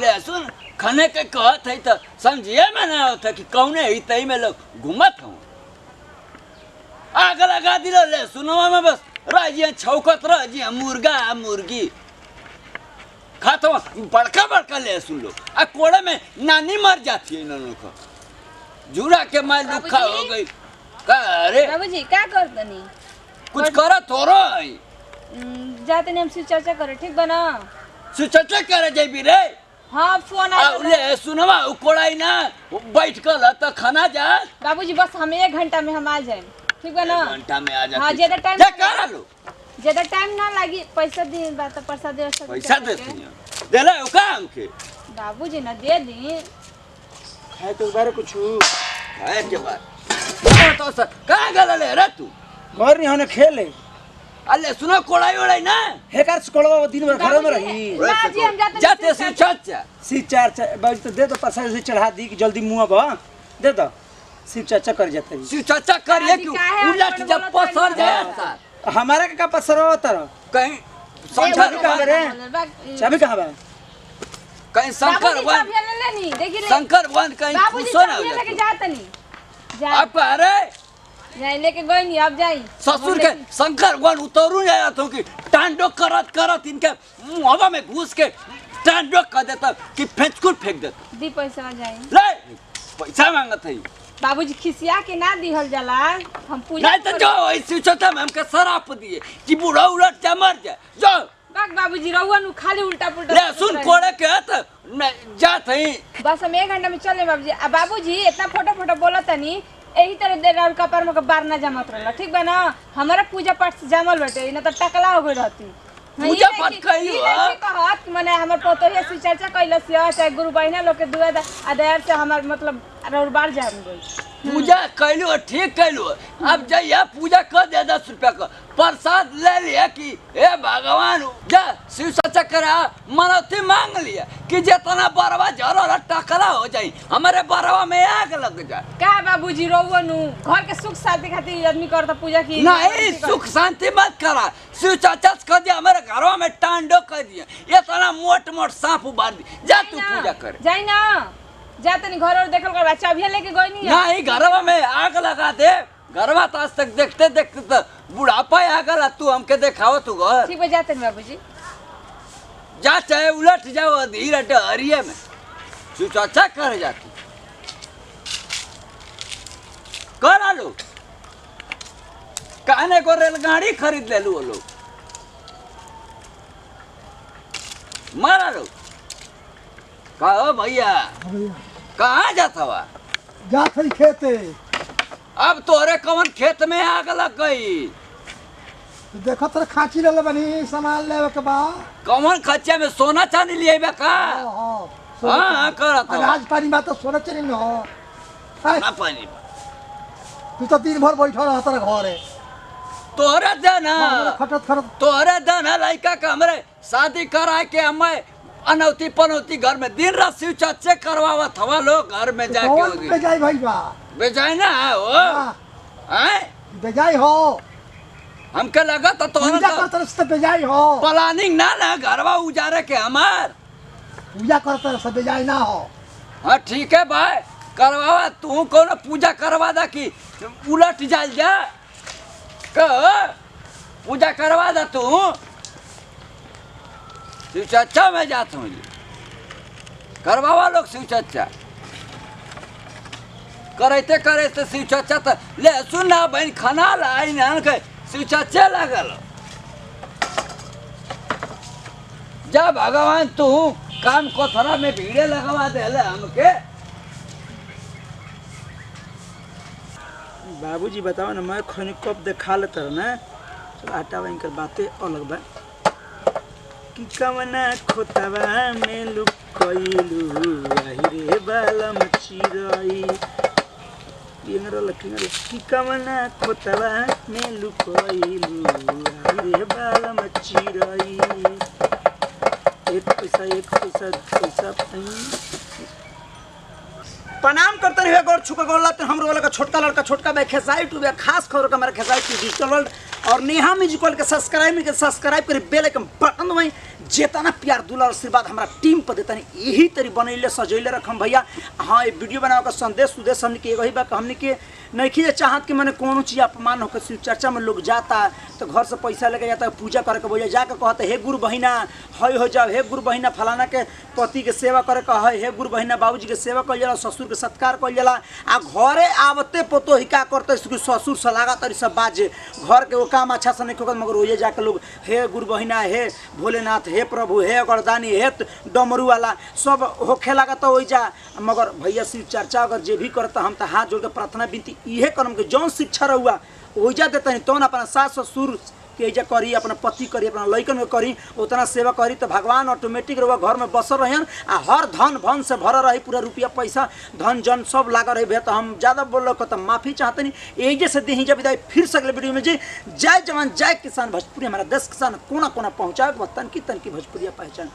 लहसुन खाने के कहत है तो समझिए में ना होता कि कौने ही तई में लोग घूमत हूँ आग लगा दिलो लहसुनवा में बस राजिया छौकत राजिया मुर्गा मुर्गी खाता बड़का बड़का लहसुन लो आ कोड़े में नानी मर जाती है इन को जूरा के मार दुखा हो गई का अरे बाबूजी का करतनी कुछ करो थोरो जाते नहीं हम सिर्फ चर्चा करे ठीक बना सुचर्चा करे जेबी रे हाँ फोन आ ले सुनवा कोड़ाई ना बैठ कर तो खाना जा बाबूजी बस हम 1 घंटा में हम आ जाए ठीक बा ना घंटा में आ जा हाँ ज्यादा टाइम जा करा लो ज्यादा टाइम ना लगी पैसा दी बात प्रसाद दे पैसा देती है दे ले काम के बाबूजी ना दे दी खाए तो बारे कुछ खाए के बाद तो सर कहां गला ले रे तू घर नहीं होने खेले अल्ले सुनो कोड़ाई ओड़ाई ना हेकर से कोड़वा दिन भर घर में रही बाजी हम जाते से चाचा सी चार बाजी तो दे दो पैसा से चढ़ा दी कि जल्दी मुंह बा दे दो शिव चाचा कर जाते हैं शिव चाचा करिए कि उलट जब पसर जाए सर हमारा का पसर होता कहीं चाबी कहां रे चाबी कहां बा कहीं शंकर वन शंकर वन कहीं खुशो ना लेके जात नहीं जा आप कह रहे जाए लेके गई नहीं अब जाई ससुर के शंकर वन उतरू जाया तो कि टांडो करत करत इनके हवा में घुस के टांडो कर देता कि फेंचकुर फेंक देता दी पैसा आ जाए ले पैसा मांगत है बाबूजी खिसिया के ना दिहल जाला हम पूजा नहीं तो जो ऐसे छोटा में हमके शराप दिए कि बूढ़ा उलट जा मर जाए जो बाग बाबूजी रहुआ नु खाली उल्टा पुल्टा ले सुन कोड़े के त जात है बस हम 1 घंटा में चले बाबूजी आ बाबूजी इतना फोटो बोला तनी यही तरह दे राउर कपार में बार ना जमत रहला ठीक बा ना हमारा पूजा पाठ से जमल बटे ना तो टकला हो गई रहती पूजा पाठ कइलू कहत माने हमर पोतोहिया से चर्चा कइलस या चाहे गुरु बहिना लोग के दुआ आदर से हमर मतलब राउर बार जाम गई पूजा कैलू ठीक कैलू अब जइया पूजा कर दे 10 रुपया का प्रसाद ले लिया कि हे भगवान जा शिव सच्चा करा मनौती मांग लिया कि जितना बरवा जरा टकरा हो जाई हमारे बरवा में आग लग जाए का बाबूजी रोवो नु घर के सुख शांति खातिर आदमी करता पूजा की नहीं सुख शांति मत करा शिव चाचा कर दिया हमारे घरवा में टांडो कर दिया इतना मोट मोट सांप उबार दी जा तू पूजा कर जाई ना जाते नहीं घर और देखल कर बच्चा अभी लेके गई नहीं घरवा में आग लगा दे घरवा तो आज तक देखते देखते तो बुढ़ापा आ गला तू हमके देखाओ तू घर ठीक है जाते नहीं बाबूजी जा चाहे उलट जाओ धीरे डरिए में शिव चाचा कर जाती करा लो कहने को रेलगाड़ी खरीद ले लो लोग मारा लो कहो भैया कहाँ जाता हुआ जा थी खेते अब तोरे कौन खेत में आग लग गई देखो तेरे खांची ले बनी सामान ले के बा कौन खच्चे में सोना चांदी लिए बे का हाँ कर अनाज पानी में तो सोना चली न हो ना पानी तू तो दिन भर बैठा रहा तेरा घरे तोरे देना खटत खटत तोरे देना लड़का का हमरे शादी करा के हमें अनौती पनौती घर में दिन रात शिव चर्चे करवावत हवा लोग घर में जाके कौन बेजाई भाई बा बेजाय ना हो हैं बेजाई हो हमके लगा तो पूजा कर तरफ से बेजाई हो प्लानिंग ना घरवा उजारे के हमार पूजा कर तरफ से बेजाई ना हो हाँ ठीक है भाई करवावा तू कौन पूजा करवा दा कि उलट जाल जा पूजा करवा दा तू शिव चर्चा में जाता हूँ करवावा लोग शिव चर्चा करते करते शिव चर्चा तो ले सुन ना बहन खाना लाई ना के शिव चर्चा लगल जा भगवान तू काम कोथरा में भीड़े लगवा दे हमके बाबूजी बताओ ना मैं खनी कब देखा लेता ना चलो आटा वाइन कर बातें अलग बा कि कवना खोतवा में लुकइलू आही रे बालम चिरई बिंगरो लकिंगरो कि कवना खोतवा में लुकइलू आही रे बालम चिरई एक पैसा प्रणाम करते रहिए गौर छुका गोला तो हम वाला का छोटका लड़का छोटका भाई खेसाई टू खास खबर का हमारा खेसाई टू डिजिटल वर्ल्ड और नेहा म्यूजिकल के सब्सक्राइब करें बेल आइकन बटन दबाएं जेतना प्यार दुलार आशीर्वाद हमारा टीम पर देता यही तरी बनैले सजैले रखम भैया। हाँ ये वीडियो बनावे का संदेश उद्देश्य हमने के वही बा हमने के नहीं खींचे चाहत कि मैंने कोनो चीज़ अपमान होकर शिव चर्चा में लोग जाता तो घर से पैसा लेके जाता है पूजा करके बोलिए जाकर कहते हे गुरु बहिना हय हो जाओ, हे गुरु बहिना फलाना के पति के सेवा करे का है, हे गुरु बहिना बाबूजी के सेवा कल जाला, ससुर के सत्कार कल जाला। आ घरे आवते पोतो ही का करते ससुर सलागा तरी सब बाजे घर के वो काम अच्छा से नहीं होकर मगर रोजे जाकर लोग हे गुरु बहिना, हे भोलेनाथ, हे प्रभु, हे गरदानी, हे डमरू वाला सब होखे लगा तो हो जा। मगर भैया शिव चर्चा अगर जे भी करता हम तो हाथ जोड़ के प्रार्थना विनती इहे करम के जौन शिक्षा रहुआ ओइजा देता नहीं तौन अपना सास ससुर के एजा करी, अपना पति करी, अपना लइकन में करी, उतना सेवा करी तो भगवान ऑटोमेटिक रहुआ घर में बसर रहन आ हर धन भन से भर रही पूरा रुपया पैसा धन जन सब लागा रही भे। तो हम ज़्यादा बोल रहे तो माफ़ी चाहते नहीं एजे से दी जब विदाई फिर से अगले वीडियो में जी जय जवान जय किसान भोजपुरी हमारा देश किसान कोना कोना पहुँचाए तन की भोजपुरिया पहचान।